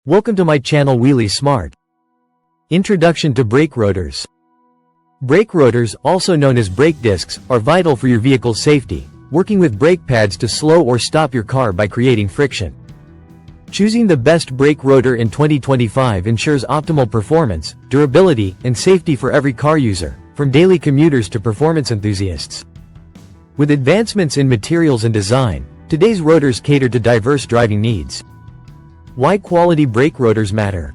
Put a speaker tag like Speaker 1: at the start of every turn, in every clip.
Speaker 1: Welcome to my channel Wheelie Smart. Introduction to brake rotors. Brake rotors, also known as brake discs, are vital for your vehicle's safety, working with brake pads to slow or stop your car by creating friction. Choosing the best brake rotor in 2025 ensures optimal performance, durability, and safety for every car user, from daily commuters to performance enthusiasts. With advancements in materials and design, today's rotors cater to diverse driving needs. Why quality brake rotors matter.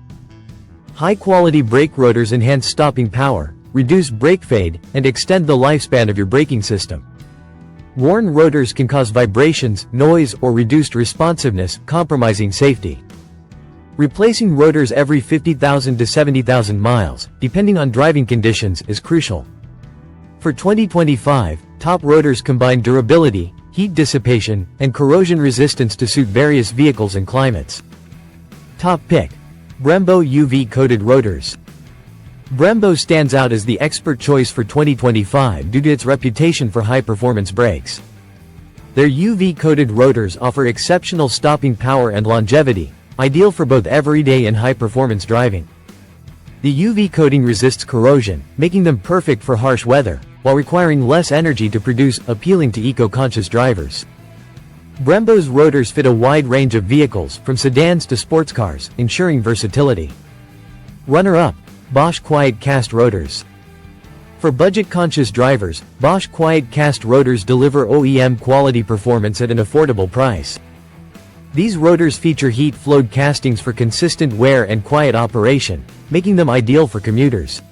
Speaker 1: High-quality brake rotors enhance stopping power, reduce brake fade, and extend the lifespan of your braking system. Worn rotors can cause vibrations, noise, or reduced responsiveness, compromising safety. Replacing rotors every 50,000 to 70,000 miles, depending on driving conditions, is crucial. For 2025, top rotors combine durability, heat dissipation, and corrosion resistance to suit various vehicles and climates. Top pick: Brembo UV-coated rotors. Brembo stands out as the expert choice for 2025 due to its reputation for high-performance brakes. Their UV-coated rotors offer exceptional stopping power and longevity, ideal for both everyday and high-performance driving. The UV coating resists corrosion, making them perfect for harsh weather, while requiring less energy to produce, appealing to eco-conscious drivers. Brembo's rotors fit a wide range of vehicles, from sedans to sports cars, ensuring versatility. Runner-up: Bosch QuietCast rotors. For budget-conscious drivers, Bosch QuietCast rotors deliver OEM-quality performance at an affordable price. These rotors feature heat-flowed castings for consistent wear and quiet operation, making them ideal for commuters.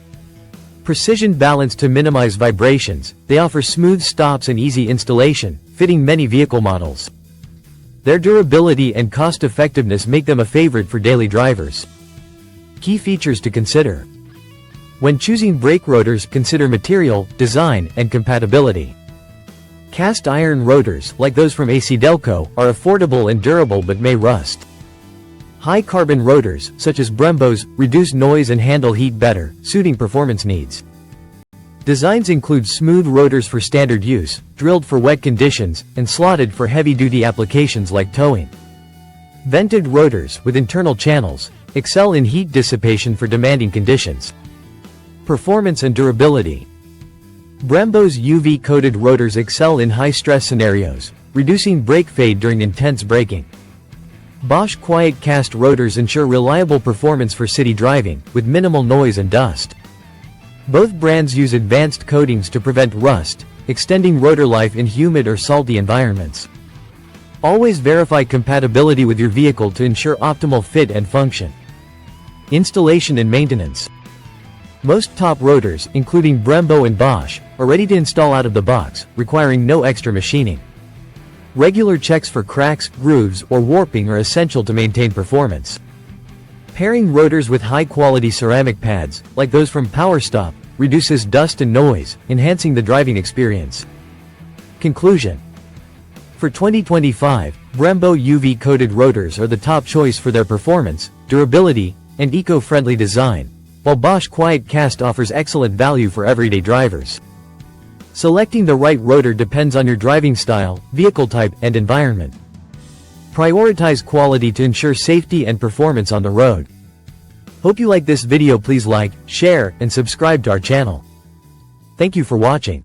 Speaker 1: Precision balanced to minimize vibrations, they offer smooth stops and easy installation, fitting many vehicle models. Their durability and cost-effectiveness make them a favorite for daily drivers. Key features to consider. When choosing brake rotors, consider material, design, and compatibility. Cast iron rotors, like those from AC Delco, are affordable and durable but may rust. High-carbon rotors, such as Brembo's, reduce noise and handle heat better, suiting performance needs. Designs include smooth rotors for standard use, drilled for wet conditions, and slotted for heavy-duty applications like towing. Vented rotors, with internal channels, excel in heat dissipation for demanding conditions. Performance and durability. Brembo's UV-coated rotors excel in high-stress scenarios, reducing brake fade during intense braking. Bosch QuietCast rotors ensure reliable performance for city driving, with minimal noise and dust. Both brands use advanced coatings to prevent rust, extending rotor life in humid or salty environments. Always verify compatibility with your vehicle to ensure optimal fit and function. Installation and maintenance. Most top rotors, including Brembo and Bosch, are ready to install out of the box, requiring no extra machining. Regular checks for cracks, grooves, or warping are essential to maintain performance. Pairing rotors with high-quality ceramic pads, like those from PowerStop, reduces dust and noise, enhancing the driving experience. Conclusion. For 2025, Brembo UV-coated rotors are the top choice for their performance, durability, and eco-friendly design, while Bosch QuietCast offers excellent value for everyday drivers. Selecting the right rotor depends on your driving style, vehicle type, and environment. Prioritize quality to ensure safety and performance on the road. Hope you like this video. Please like, share, and subscribe to our channel. Thank you for watching.